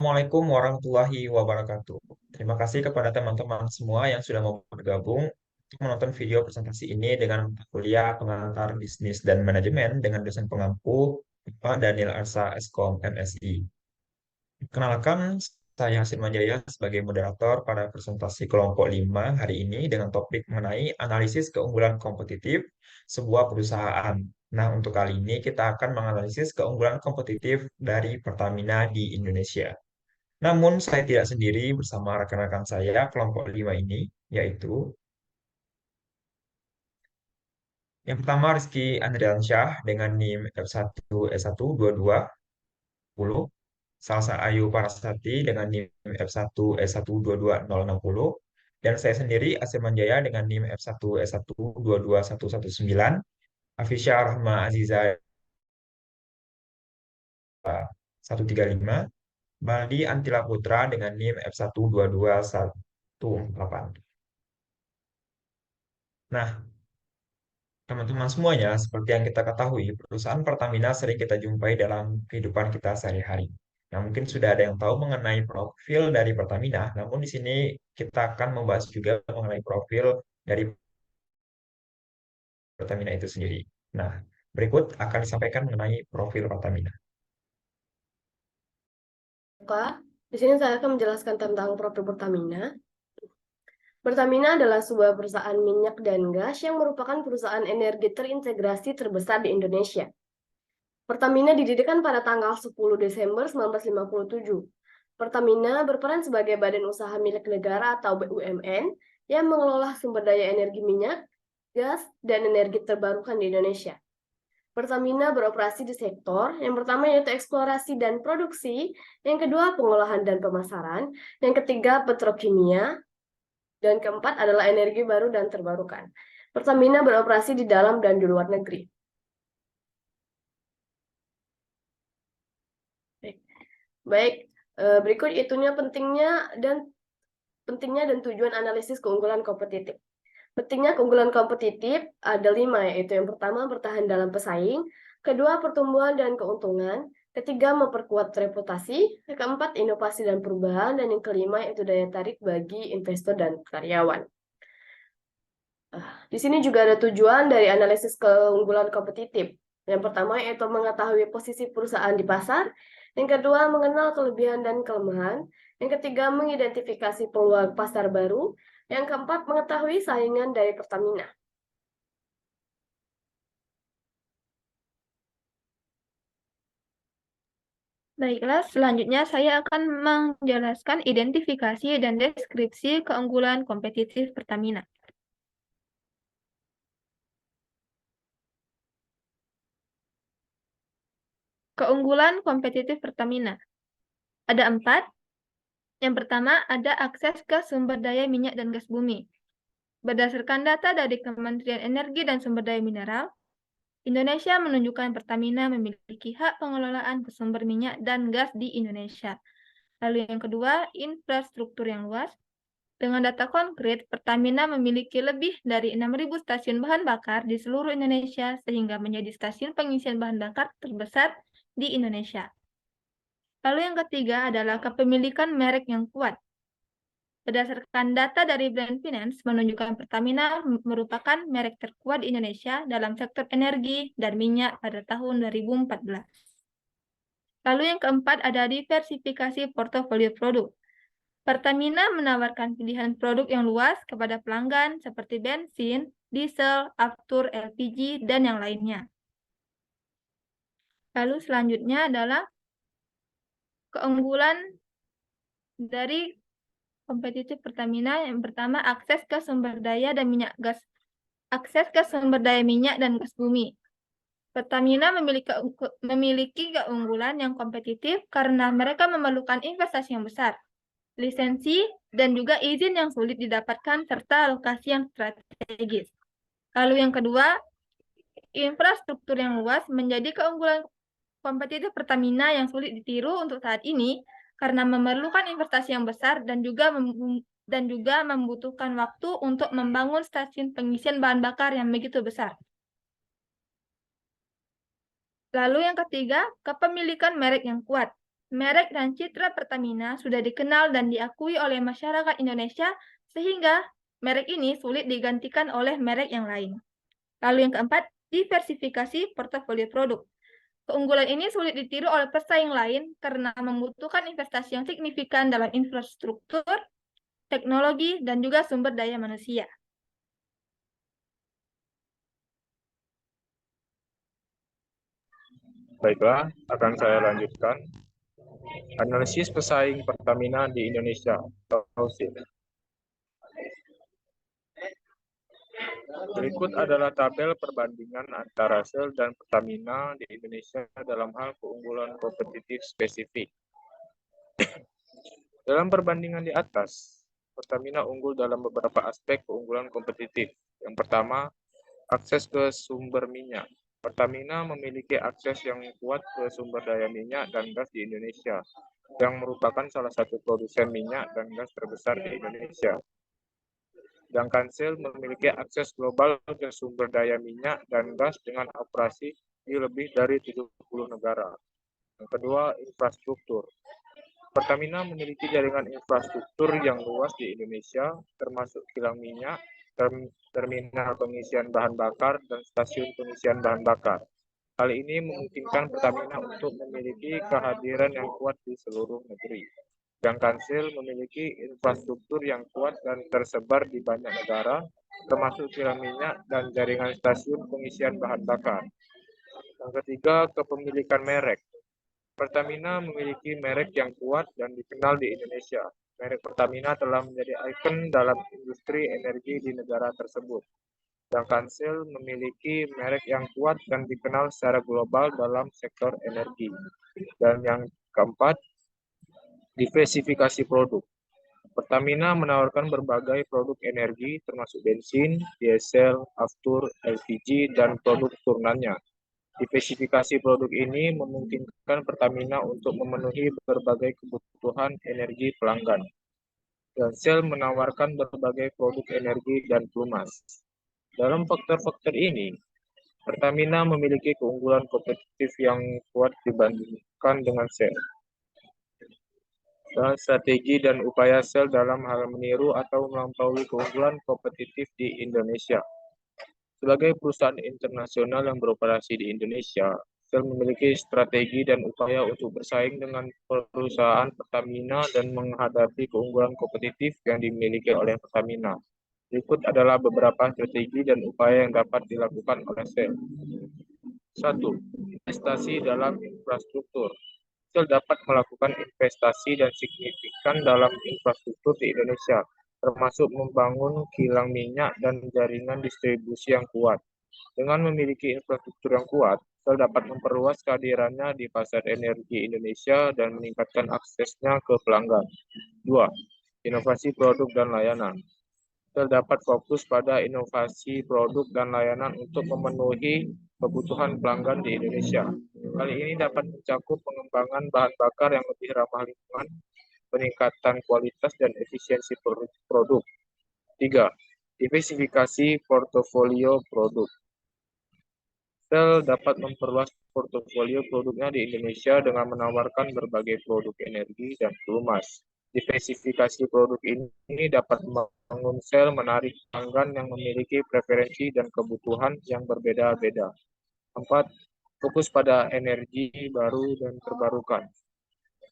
Assalamualaikum warahmatullahi wabarakatuh. Terima kasih kepada teman-teman semua yang sudah mau bergabung untuk menonton video presentasi ini dengan mata kuliah pengantar bisnis dan manajemen dengan dosen pengampu Pak Daniel Arsa Eskom MSI. Kenalkan, saya Hasim Manjaya sebagai moderator pada presentasi kelompok 5 hari ini dengan topik mengenai analisis keunggulan kompetitif sebuah perusahaan. Nah, untuk kali ini kita akan menganalisis keunggulan kompetitif dari Pertamina di Indonesia. Namun saya tidak sendiri bersama rekan-rekan saya kelompok 5 ini, yaitu yang pertama Rizky Andriansyah dengan NIM F1 S1 22 10, Salsa Ayu Parasati dengan NIM F1 S1 22 060, dan saya sendiri Aseman Jaya dengan NIM F1 S1 22 119, Afisya Rahma Aziza 135, Baldi Antila Putra dengan NIM F1 22 148. Nah, teman-teman semuanya, seperti yang kita ketahui, perusahaan Pertamina sering kita jumpai dalam kehidupan kita sehari-hari. Nah, mungkin sudah ada yang tahu mengenai profil dari Pertamina, namun di sini kita akan membahas juga mengenai profil dari Pertamina itu sendiri. Nah, berikut akan disampaikan mengenai profil Pertamina. Kak, di sini saya akan menjelaskan tentang profil Pertamina. Pertamina adalah sebuah perusahaan minyak dan gas yang merupakan perusahaan energi terintegrasi terbesar di Indonesia. Pertamina didirikan pada tanggal 10 Desember 1957. Pertamina berperan sebagai badan usaha milik negara atau BUMN yang mengelola sumber daya energi minyak, gas, dan energi terbarukan di Indonesia. Pertamina beroperasi di sektor yang pertama yaitu eksplorasi dan produksi, yang kedua pengolahan dan pemasaran, yang ketiga petrokimia, dan keempat adalah energi baru dan terbarukan. Pertamina beroperasi di dalam dan di luar negeri. Baik, berikut itunya pentingnya dan tujuan analisis keunggulan kompetitif. Pentingnya keunggulan kompetitif ada 5, yaitu yang pertama bertahan dalam pesaing, kedua pertumbuhan dan keuntungan, ketiga memperkuat reputasi, keempat inovasi dan perubahan, dan yang kelima yaitu daya tarik bagi investor dan karyawan. Di sini juga ada tujuan dari analisis keunggulan kompetitif. Yang pertama yaitu mengetahui posisi perusahaan di pasar, yang kedua mengenal kelebihan dan kelemahan, yang ketiga mengidentifikasi peluang pasar baru, yang keempat mengetahui saingan dari Pertamina. Baiklah, selanjutnya saya akan menjelaskan identifikasi dan deskripsi keunggulan kompetitif Pertamina. Keunggulan kompetitif Pertamina. Ada 4. Yang pertama, ada akses ke sumber daya minyak dan gas bumi. Berdasarkan data dari Kementerian Energi dan Sumber Daya Mineral, Indonesia menunjukkan Pertamina memiliki hak pengelolaan sumber minyak dan gas di Indonesia. Lalu yang kedua, infrastruktur yang luas. Dengan data konkret, Pertamina memiliki lebih dari 6.000 stasiun bahan bakar di seluruh Indonesia sehingga menjadi stasiun pengisian bahan bakar terbesar di Indonesia. Lalu yang ketiga adalah kepemilikan merek yang kuat. Berdasarkan data dari Brand Finance menunjukkan Pertamina merupakan merek terkuat di Indonesia dalam sektor energi dan minyak pada tahun 2014. Lalu yang keempat ada diversifikasi portofolio produk. Pertamina menawarkan pilihan produk yang luas kepada pelanggan seperti bensin, diesel, aftur, LPG, dan yang lainnya. Lalu selanjutnya adalah keunggulan dari kompetitif Pertamina. Yang pertama, akses ke sumber daya dan minyak gas. Akses ke sumber daya minyak dan gas bumi. Pertamina memiliki keunggulan yang kompetitif karena mereka memerlukan investasi yang besar, lisensi, dan juga izin yang sulit didapatkan, serta lokasi yang strategis. Lalu yang kedua, infrastruktur yang luas menjadi keunggulan kompetitif Pertamina yang sulit ditiru untuk saat ini karena memerlukan investasi yang besar dan juga membutuhkan waktu untuk membangun stasiun pengisian bahan bakar yang begitu besar. Lalu yang ketiga, kepemilikan merek yang kuat. merek dan citra Pertamina sudah dikenal dan diakui oleh masyarakat Indonesia sehingga merek ini sulit digantikan oleh merek yang lain. Lalu yang keempat, diversifikasi portofolio produk. Keunggulan ini sulit ditiru oleh pesaing lain karena membutuhkan investasi yang signifikan dalam infrastruktur, teknologi, dan juga sumber daya manusia. Baiklah, akan saya lanjutkan. Analisis pesaing Pertamina di Indonesia. Berikut adalah tabel perbandingan antara Shell dan Pertamina di Indonesia dalam hal keunggulan kompetitif spesifik. Dalam perbandingan di atas, Pertamina unggul dalam beberapa aspek keunggulan kompetitif. Yang pertama, akses ke sumber minyak. Pertamina memiliki akses yang kuat ke sumber daya minyak dan gas di Indonesia, yang merupakan salah satu produsen minyak dan gas terbesar di Indonesia. Sedangkan Shell memiliki akses global ke sumber daya minyak dan gas dengan operasi di lebih dari 70 negara. Yang kedua, infrastruktur. Pertamina memiliki jaringan infrastruktur yang luas di Indonesia, termasuk kilang minyak, terminal pengisian bahan bakar, dan stasiun pengisian bahan bakar. Hal ini memungkinkan Pertamina untuk memiliki kehadiran yang kuat di seluruh negeri. Sedangkan Shell memiliki infrastruktur yang kuat dan tersebar di banyak negara, termasuk kilang minyak dan jaringan stasiun pengisian bahan bakar. Yang ketiga, kepemilikan merek. Pertamina memiliki merek yang kuat dan dikenal di Indonesia. Merek Pertamina telah menjadi ikon dalam industri energi di negara tersebut. Sedangkan Shell memiliki merek yang kuat dan dikenal secara global dalam sektor energi. Dan yang keempat, diversifikasi produk. Pertamina menawarkan berbagai produk energi termasuk bensin, diesel, aftur, LPG, dan produk turunannya. Diversifikasi produk ini memungkinkan Pertamina untuk memenuhi berbagai kebutuhan energi pelanggan. Dan Shell menawarkan berbagai produk energi dan pelumas. Dalam faktor-faktor ini, Pertamina memiliki keunggulan kompetitif yang kuat dibandingkan dengan Shell. Dan strategi dan upaya Shell dalam hal meniru atau melampaui keunggulan kompetitif di Indonesia. Sebagai perusahaan internasional yang beroperasi di Indonesia, Shell memiliki strategi dan upaya untuk bersaing dengan perusahaan Pertamina dan menghadapi keunggulan kompetitif yang dimiliki oleh Pertamina. Berikut adalah beberapa strategi dan upaya yang dapat dilakukan oleh Shell. 1. Investasi dalam infrastruktur. Shell dapat melakukan investasi dan signifikan dalam infrastruktur di Indonesia, termasuk membangun kilang minyak dan jaringan distribusi yang kuat. Dengan memiliki infrastruktur yang kuat, Shell dapat memperluas kehadirannya di pasar energi Indonesia dan meningkatkan aksesnya ke pelanggan. 2. Inovasi produk dan layanan. Shell dapat fokus pada inovasi produk dan layanan untuk memenuhi kebutuhan pelanggan di Indonesia. Hal ini dapat mencakup pengembangan bahan bakar yang lebih ramah lingkungan, peningkatan kualitas dan efisiensi produk. 3. Diversifikasi portofolio produk. Shell dapat memperluas portofolio produknya di Indonesia dengan menawarkan berbagai produk energi dan pelumas. Diversifikasi produk ini dapat membangun Shell menarik pelanggan yang memiliki preferensi dan kebutuhan yang berbeda-beda. 4. Fokus pada energi baru dan terbarukan.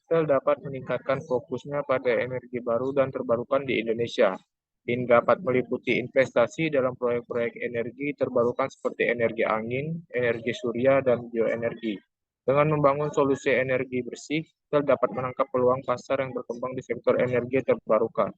Shell dapat meningkatkan fokusnya pada energi baru dan terbarukan di Indonesia. Ini dapat meliputi investasi dalam proyek-proyek energi terbarukan seperti energi angin, energi surya, dan bioenergi. Dengan membangun solusi energi bersih, Shell dapat menangkap peluang pasar yang berkembang di sektor energi terbarukan.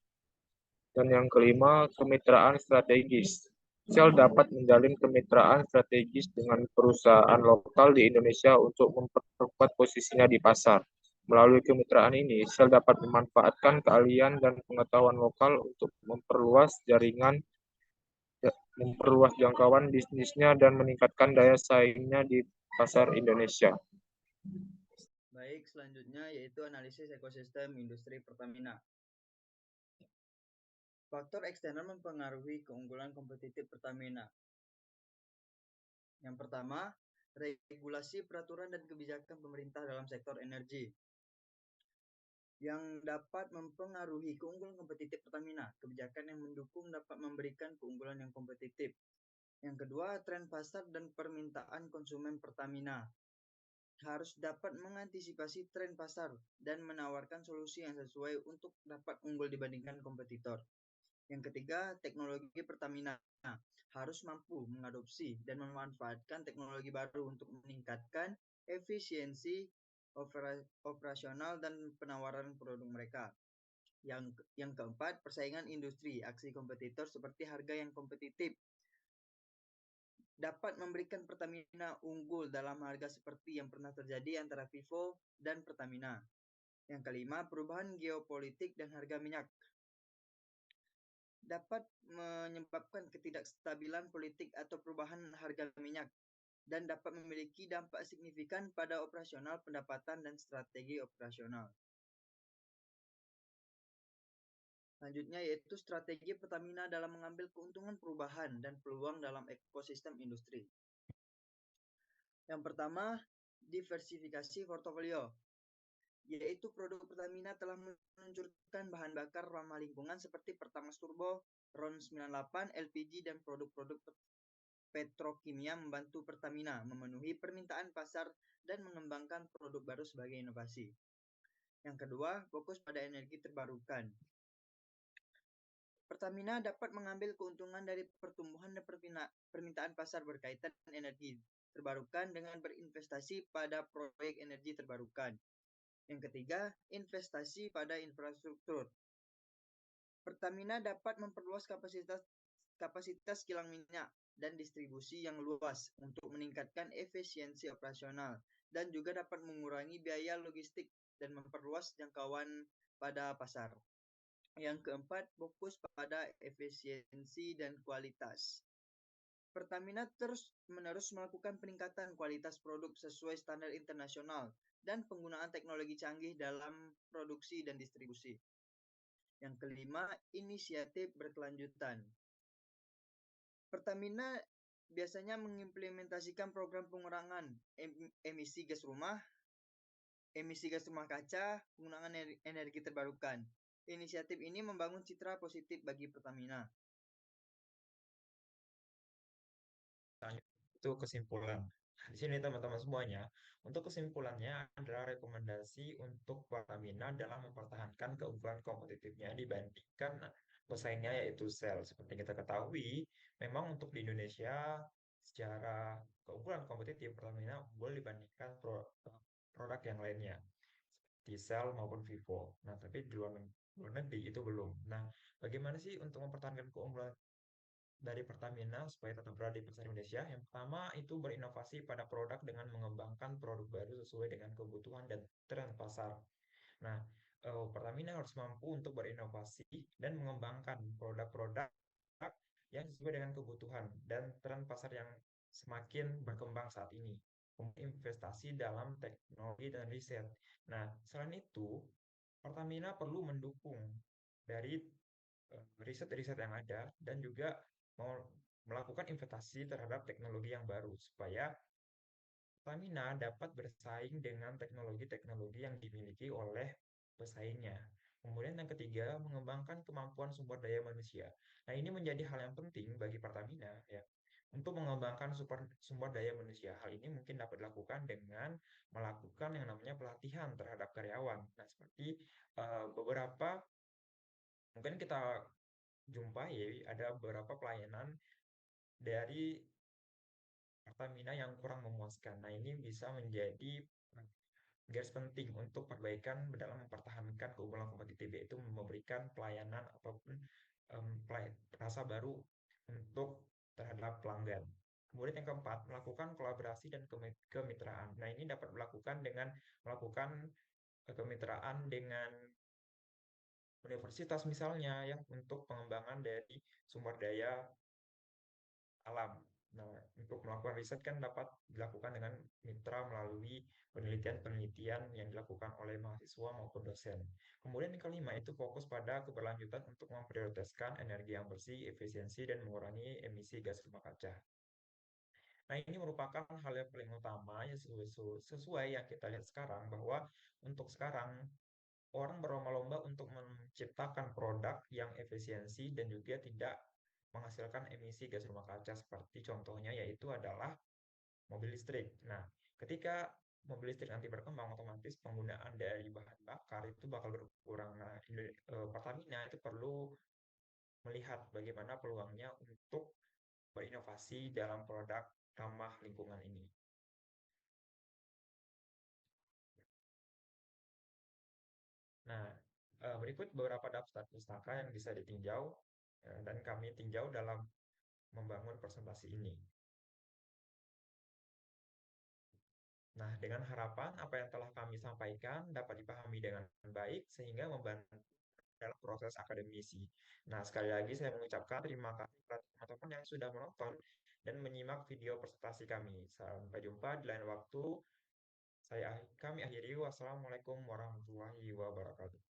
Dan yang kelima, kemitraan strategis. Shell dapat menjalin kemitraan strategis dengan perusahaan lokal di Indonesia untuk memperkuat posisinya di pasar. Melalui kemitraan ini, Shell dapat memanfaatkan keahlian dan pengetahuan lokal untuk memperluas jangkauan bisnisnya dan meningkatkan daya saingnya di pasar Indonesia. Baik, selanjutnya yaitu analisis ekosistem industri Pertamina. Faktor eksternal mempengaruhi keunggulan kompetitif Pertamina. Yang pertama, regulasi, peraturan, dan kebijakan pemerintah dalam sektor energi. yang dapat mempengaruhi keunggulan kompetitif Pertamina. Kebijakan yang mendukung dapat memberikan keunggulan yang kompetitif. Yang kedua, tren pasar dan permintaan konsumen Pertamina harus dapat mengantisipasi tren pasar dan menawarkan solusi yang sesuai untuk dapat unggul dibandingkan kompetitor. Yang ketiga, teknologi Pertamina harus mampu mengadopsi dan memanfaatkan teknologi baru untuk meningkatkan efisiensi operasional dan penawaran produk mereka. Yang keempat, persaingan industri, aksi kompetitor seperti harga yang kompetitif dapat memberikan Pertamina unggul dalam harga seperti yang pernah terjadi antara Vivo dan Pertamina. Yang kelima, perubahan geopolitik dan harga minyak dapat menyebabkan ketidakstabilan politik atau perubahan harga minyak dan dapat memiliki dampak signifikan pada operasional pendapatan dan strategi operasional. Selanjutnya yaitu strategi Pertamina dalam mengambil keuntungan perubahan dan peluang dalam ekosistem industri. Yang pertama, diversifikasi portofolio, yaitu produk Pertamina telah meluncurkan bahan bakar ramah lingkungan seperti Pertamax Turbo, RON 98, LPG, dan produk-produk petrokimia membantu Pertamina memenuhi permintaan pasar dan mengembangkan produk baru sebagai inovasi. Yang kedua, fokus pada energi terbarukan. Pertamina dapat mengambil keuntungan dari pertumbuhan dan permintaan pasar berkaitan dengan energi terbarukan dengan berinvestasi pada proyek energi terbarukan. Yang ketiga, investasi pada infrastruktur. Pertamina dapat memperluas kapasitas kilang minyak dan distribusi yang luas untuk meningkatkan efisiensi operasional dan juga dapat mengurangi biaya logistik dan memperluas jangkauan pada pasar. Yang keempat, fokus pada efisiensi dan kualitas. Pertamina terus-menerus melakukan peningkatan kualitas produk sesuai standar internasional dan penggunaan teknologi canggih dalam produksi dan distribusi. Yang kelima, inisiatif berkelanjutan. Pertamina biasanya mengimplementasikan program pengurangan emisi gas rumah kaca, penggunaan energi terbarukan. Inisiatif ini membangun citra positif bagi Pertamina. Itu kesimpulan. Di sini teman-teman semuanya, untuk kesimpulannya adalah rekomendasi untuk Pertamina dalam mempertahankan keunggulan kompetitifnya dibandingkan pesaingnya yaitu Shell. Seperti kita ketahui, memang untuk di Indonesia secara keunggulan kompetitif Pertamina unggul dibandingkan produk yang lainnya seperti Shell maupun Vivo. Nah, tapi di luar negeri itu belum. Nah, bagaimana sih untuk mempertahankan keunggulan dari Pertamina supaya tetap berada di pasar Indonesia? Yang pertama itu berinovasi pada produk dengan mengembangkan produk baru sesuai dengan kebutuhan dan tren pasar. Nah, Pertamina harus mampu untuk berinovasi dan mengembangkan produk-produk yang sesuai dengan kebutuhan dan tren pasar yang semakin berkembang saat ini. Kemudian investasi dalam teknologi dan riset. Nah, selain itu, Pertamina perlu mendukung dari riset-riset yang ada dan juga mau melakukan investasi terhadap teknologi yang baru supaya Pertamina dapat bersaing dengan teknologi-teknologi yang dimiliki oleh pesaingnya. Kemudian yang ketiga, mengembangkan kemampuan sumber daya manusia. Nah, ini menjadi hal yang penting bagi Pertamina ya. Untuk mengembangkan sumber daya manusia. Hal ini mungkin dapat dilakukan dengan melakukan yang namanya pelatihan terhadap karyawan. Nah, seperti beberapa mungkin kita jumpai ada beberapa pelayanan dari Pertamina yang kurang memuaskan. Nah, ini bisa menjadi garis penting untuk perbaikan dalam mempertahankan keunggulan kompetitif, yaitu memberikan pelayanan ataupun rasa baru untuk terhadap pelanggan. Kemudian yang keempat, melakukan kolaborasi dan kemitraan. Nah, ini dapat dilakukan dengan melakukan kemitraan dengan universitas misalnya ya untuk pengembangan dari sumber daya alam. Nah, untuk melakukan riset kan dapat dilakukan dengan mitra melalui penelitian-penelitian yang dilakukan oleh mahasiswa maupun dosen. Kemudian yang kelima itu fokus pada keberlanjutan untuk memprioritaskan energi yang bersih, efisiensi, dan mengurangi emisi gas rumah kaca. Nah, ini merupakan hal yang paling utama ya sesuai yang kita lihat sekarang bahwa untuk sekarang orang berlomba-lomba untuk menciptakan produk yang efisiensi dan juga tidak menghasilkan emisi gas rumah kaca seperti contohnya yaitu adalah mobil listrik. Nah, ketika mobil listrik nanti berkembang, otomatis penggunaan dari bahan bakar itu bakal berkurang. Nah, Pertamina itu perlu melihat bagaimana peluangnya untuk berinovasi dalam produk ramah lingkungan ini. Nah, berikut beberapa daftar pustaka yang bisa ditinjau dan kami tinjau dalam membangun presentasi ini. Nah, dengan harapan apa yang telah kami sampaikan dapat dipahami dengan baik sehingga membantu dalam proses akademisi. Nah, sekali lagi saya mengucapkan terima kasih kepada teman-teman yang sudah menonton dan menyimak video presentasi kami. Sampai jumpa di lain waktu. Kami akhiri. Wassalamualaikum warahmatullahi wabarakatuh.